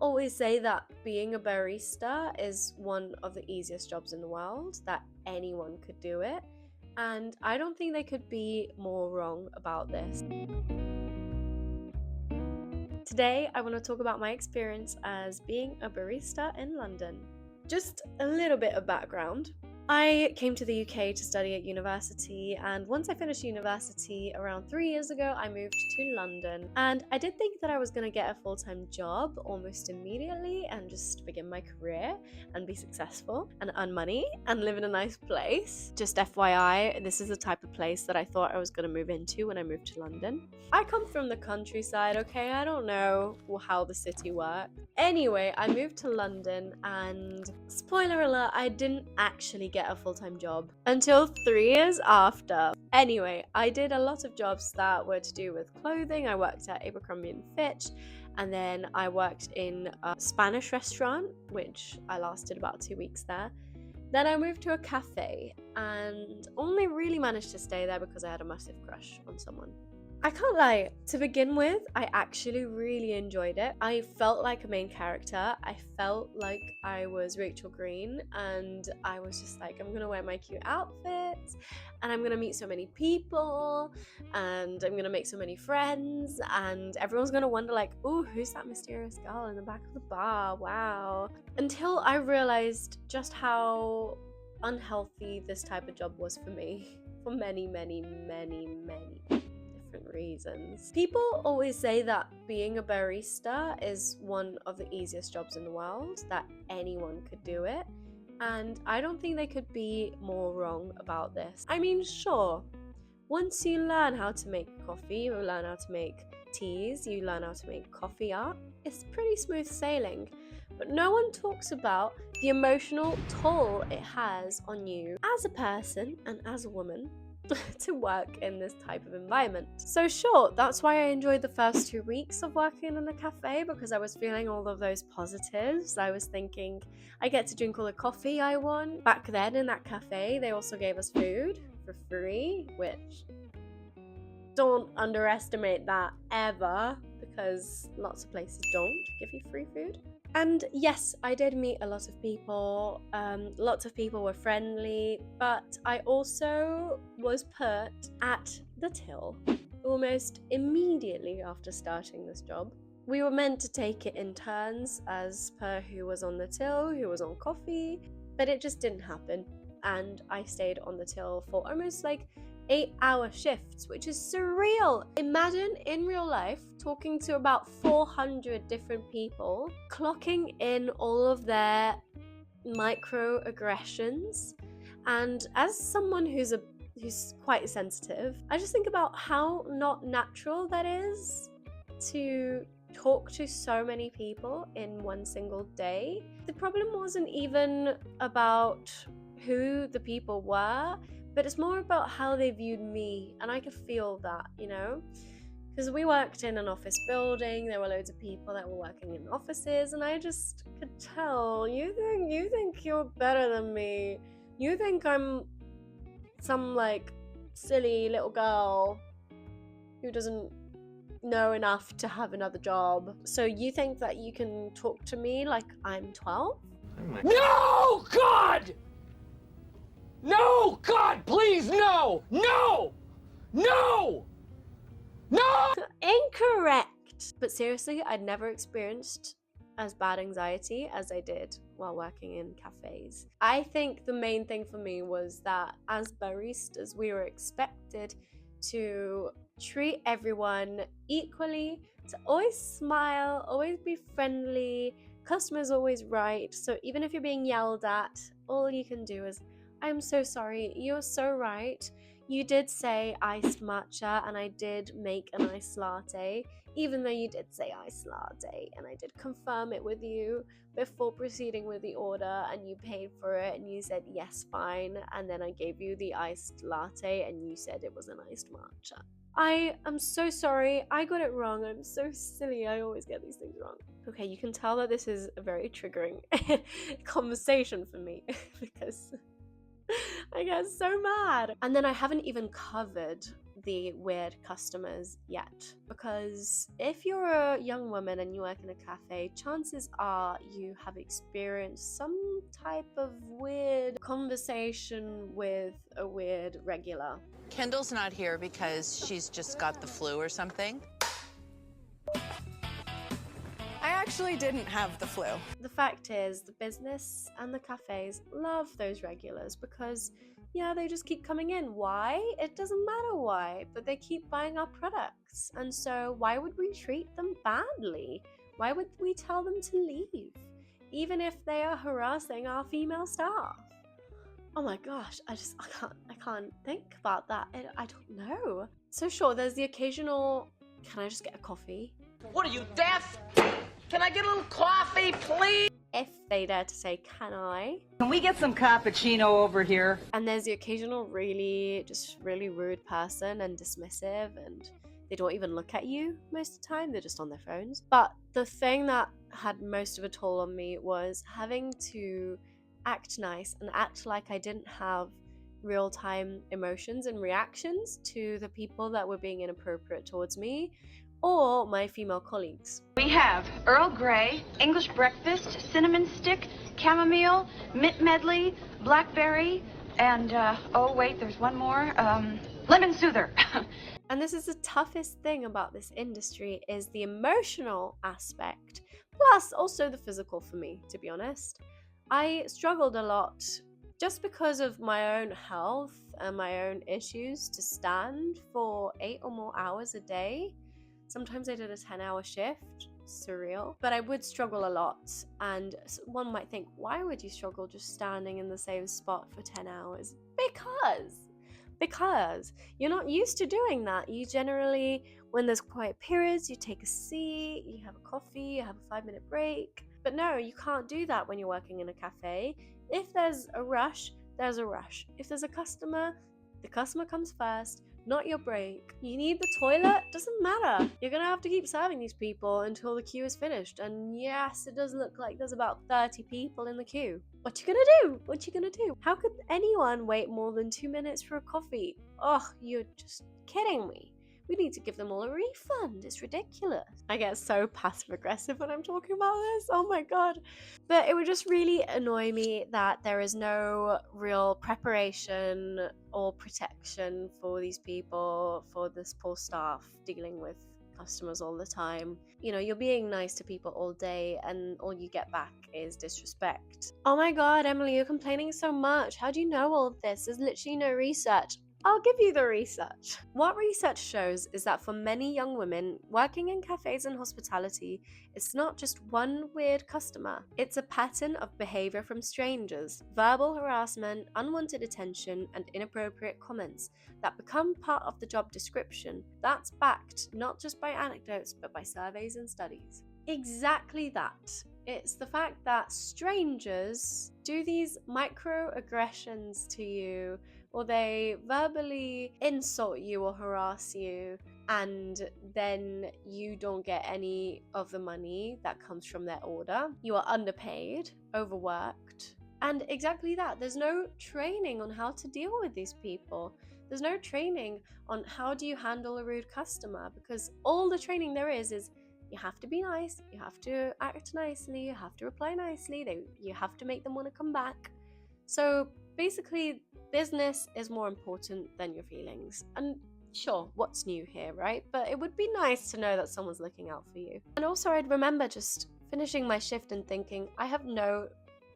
always say that being a barista is one of the easiest jobs in the world, that anyone could do it, and I don't think they could be more wrong about this. Today, I want to talk about my experience as being a barista in London. Just a little bit of background. I came to the UK to study at university, and once I finished university around 3 years ago, I moved to London. And I did think that I was going to get a full-time job almost immediately and just begin my career and be successful and earn money and live in a nice place. Just FYI, this is the type of place that I thought I was going to move into when I moved to London. I come from the countryside, okay? I don't know how the city works. Anyway, I moved to London, and spoiler alert, I didn't actually get a full-time job until 3 years after. Anyway, I did a lot of jobs that were to do with clothing. I worked at Abercrombie & Fitch, and then I worked in a Spanish restaurant, which I lasted about 2 weeks there. Then I moved to a cafe and only really managed to stay there because I had a massive crush on someone. I can't lie, to begin with, I actually really enjoyed it. I felt like a main character. I felt like I was Rachel Green, and I was just like, I'm gonna wear my cute outfits, and I'm gonna meet so many people, and I'm gonna make so many friends, and everyone's gonna wonder like, oh, who's that mysterious girl in the back of the bar? Wow. Until I realized just how unhealthy this type of job was for me, for many different reasons. People always say that being a barista is one of the easiest jobs in the world, that anyone could do it, and I don't think they could be more wrong about this. I mean, sure, once you learn how to make coffee, you learn how to make teas, you learn how to make coffee art, it's pretty smooth sailing. But no one talks about the emotional toll it has on you as a person and as a woman to work in this type of environment. So sure, that's why I enjoyed the first 2 weeks of working in a cafe, because I was feeling all of those positives. I was thinking, I get to drink all the coffee I want. Back then in that cafe, they also gave us food for free, which don't underestimate that ever, because lots of places don't give you free food. And yes, I did meet a lot of people. Lots of people were friendly, but I also was put at the till almost immediately after starting this job. We were meant to take it in turns as per who was on the till, who was on coffee, but it just didn't happen. And I stayed on the till for almost like 8-hour shifts, which is surreal. Imagine in real life talking to about 400 different people, clocking in all of their microaggressions. And as someone who's quite sensitive, I just think about how not natural that is to talk to so many people in one single day. The problem wasn't even about who the people were, but it's more about how they viewed me, and I could feel that, you know? Because we worked in an office building, there were loads of people that were working in offices, and I just could tell, you think you're better than me. You think I'm some like silly little girl who doesn't know enough to have another job. So you think that you can talk to me like I'm 12? No, God! No, God, please, no! No! No! No! Incorrect! But seriously, I'd never experienced as bad anxiety as I did while working in cafes. I think the main thing for me was that as baristas, we were expected to treat everyone equally, to always smile, always be friendly, customers always right. So even if you're being yelled at, all you can do is, I'm so sorry, you're so right. You did say iced matcha, and I did make an iced latte, even though you did say iced latte, and I did confirm it with you before proceeding with the order, and you paid for it, and you said yes, fine, and then I gave you the iced latte, and you said it was an iced matcha. I am so sorry, I got it wrong, I'm so silly, I always get these things wrong. Okay, you can tell that this is a very triggering conversation for me, because I get so mad. And then I haven't even covered the weird customers yet. Because if you're a young woman and you work in a cafe, chances are you have experienced some type of weird conversation with a weird regular. Kendall's not here because she's just got the flu or something. I actually didn't have the flu. The fact is, the business and the cafes love those regulars because, yeah, they just keep coming in. Why? It doesn't matter why, but they keep buying our products. And so why would we treat them badly? Why would we tell them to leave? Even if they are harassing our female staff. Oh my gosh, I can't think about that. I don't know. So sure, there's the occasional, can I just get a coffee? What are you, deaf? Can I get a little coffee, please? If they dare to say, can I? Can we get some cappuccino over here? And there's the occasional really rude person and dismissive, and they don't even look at you most of the time. They're just on their phones. But the thing that had most of a toll on me was having to act nice and act like I didn't have real-time emotions and reactions to the people that were being inappropriate towards me or my female colleagues. We have Earl Grey, English breakfast, cinnamon stick, chamomile, mint medley, blackberry, and oh wait, there's one more, lemon soother. And this is the toughest thing about this industry, is the emotional aspect, plus also the physical for me, to be honest. I struggled a lot just because of my own health and my own issues to stand for 8 or more hours a day. Sometimes I did a 10-hour shift, surreal, but I would struggle a lot. And one might think, why would you struggle just standing in the same spot for 10 hours? Because you're not used to doing that. You generally, when there's quiet periods, you take a seat, you have a coffee, you have a 5-minute break. But no, you can't do that when you're working in a cafe. If there's a rush, there's a rush. If there's a customer, the customer comes first, not your break. You need the toilet, doesn't matter. You're gonna have to keep serving these people until the queue is finished. And yes, it does look like there's about 30 people in the queue. What you gonna do? How could anyone wait more than 2 minutes for a coffee? Oh, you're just kidding me. We need to give them all a refund. It's ridiculous. I get so passive aggressive when I'm talking about this. Oh my god. But it would just really annoy me that there is no real preparation or protection for these people, for this poor staff dealing with customers all the time. You know, you're being nice to people all day and all you get back is disrespect. Oh my god, Emily, you're complaining so much. How do you know all of this? There's literally no research. I'll give you the research. What research shows is that for many young women working in cafes and hospitality, it's not just one weird customer. It's a pattern of behavior from strangers, verbal harassment, unwanted attention, and inappropriate comments that become part of the job description. That's backed not just by anecdotes, but by surveys and studies. Exactly that. It's the fact that strangers do these microaggressions to you, or they verbally insult you or harass you, and then you don't get any of the money that comes from their order. You are underpaid, overworked, and exactly that. There's no training on how to deal with these people. There's no training on how do you handle a rude customer, because all the training there is you have to be nice, you have to act nicely, you have to reply nicely, you have to make them want to come back. So basically, business is more important than your feelings. And sure, what's new here, right? But it would be nice to know that someone's looking out for you. And also, I'd remember just finishing my shift and thinking, I have no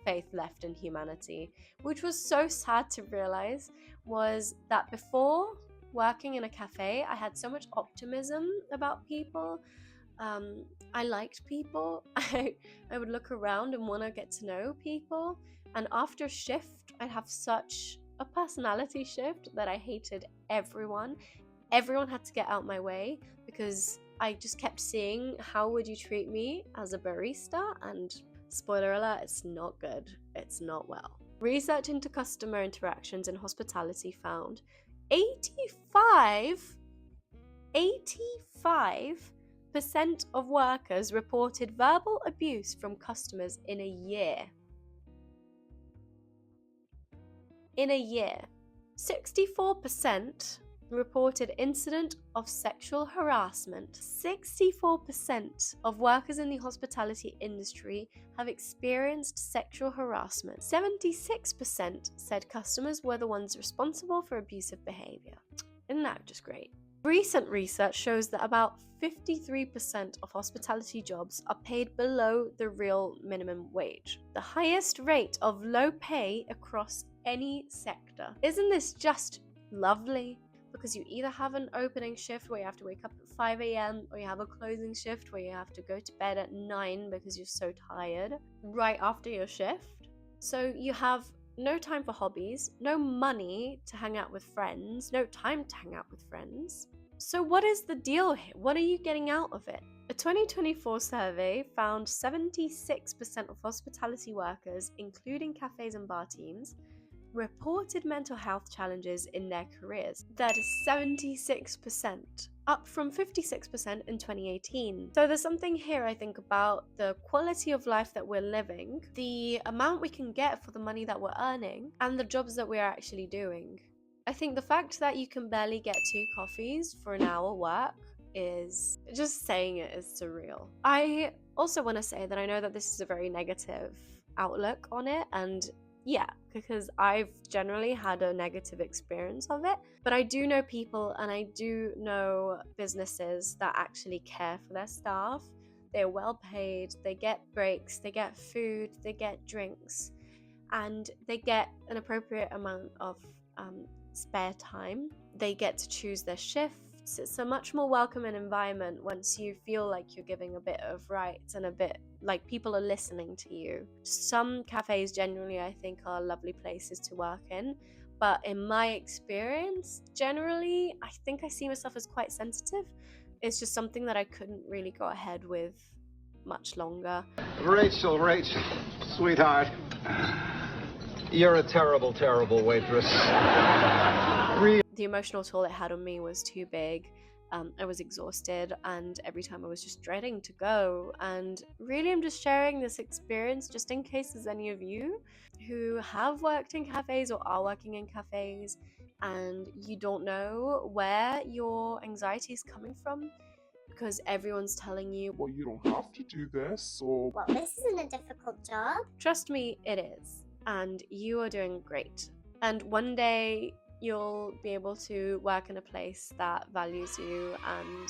faith left in humanity, which was so sad to realize, was that before working in a cafe, I had so much optimism about people. I liked people. I would look around and want to get to know people. And after shift, I'd have such a personality shift that I hated everyone. Everyone had to get out my way because I just kept seeing how would you treat me as a barista, and spoiler alert, it's not good. It's not well. Research into customer interactions in hospitality found 85% of workers reported verbal abuse from customers in a year. In a year. 64% reported incident of sexual harassment. 64% of workers in the hospitality industry have experienced sexual harassment. 76% said customers were the ones responsible for abusive behavior. Isn't that just great? Recent research shows that about 53% of hospitality jobs are paid below the real minimum wage, the highest rate of low pay across any sector. Isn't this just lovely? Because you either have an opening shift where you have to wake up at 5 a.m. or you have a closing shift where you have to go to bed at 9 because you're so tired right after your shift. So you have no time for hobbies, no money to hang out with friends, no time to hang out with friends. So what is the deal here? What are you getting out of it? A 2024 survey found 76% of hospitality workers, including cafes and bar teams, reported mental health challenges in their careers. That is 76%, up from 56% in 2018. So there's something here, I think, about the quality of life that we're living, the amount we can get for the money that we're earning, and the jobs that we're actually doing. I think the fact that you can barely get 2 coffees for an hour work is, just saying it is surreal. I also want to say that I know that this is a very negative outlook on it, and yeah, because I've generally had a negative experience of it, but I do know people and I do know businesses that actually care for their staff. They're well paid, they get breaks, they get food, they get drinks, and they get an appropriate amount of spare time. They get to choose their shifts. It's a much more welcoming environment once you feel like you're giving a bit of rights and a bit like people are listening to you. Some cafes generally I think are lovely places to work in, but in my experience, generally I think I see myself as quite sensitive. It's just something that I couldn't really go ahead with much longer. Rachel, sweetheart, you're a terrible, terrible waitress. The emotional toll it had on me was too big. I was exhausted, and every time I was just dreading to go. And really, I'm just sharing this experience just in case there's any of you who have worked in cafes or are working in cafes and you don't know where your anxiety is coming from because everyone's telling you, well, you don't have to do this, or well, this isn't a difficult job. Trust me, it is. And you are doing great. And one day you'll be able to work in a place that values you and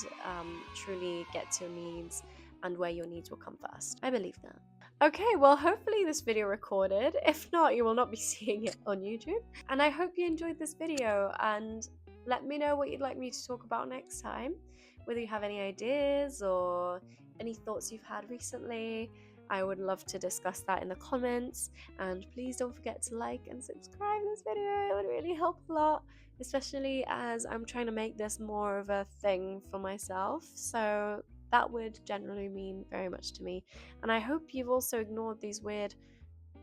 truly gets your needs, and where your needs will come first. I believe that. Okay, well, hopefully this video recorded. If not, you will not be seeing it on YouTube. And I hope you enjoyed this video, and let me know what you'd like me to talk about next time. Whether you have any ideas or any thoughts you've had recently, I would love to discuss that in the comments. And please don't forget to like and subscribe this video. It would really help a lot, especially as I'm trying to make this more of a thing for myself. So that would generally mean very much to me. And I hope you've also ignored these weird...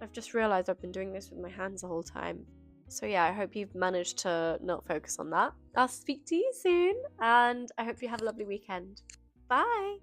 I've just realized I've been doing this with my hands the whole time. So yeah, I hope you've managed to not focus on that. I'll speak to you soon, and I hope you have a lovely weekend. Bye!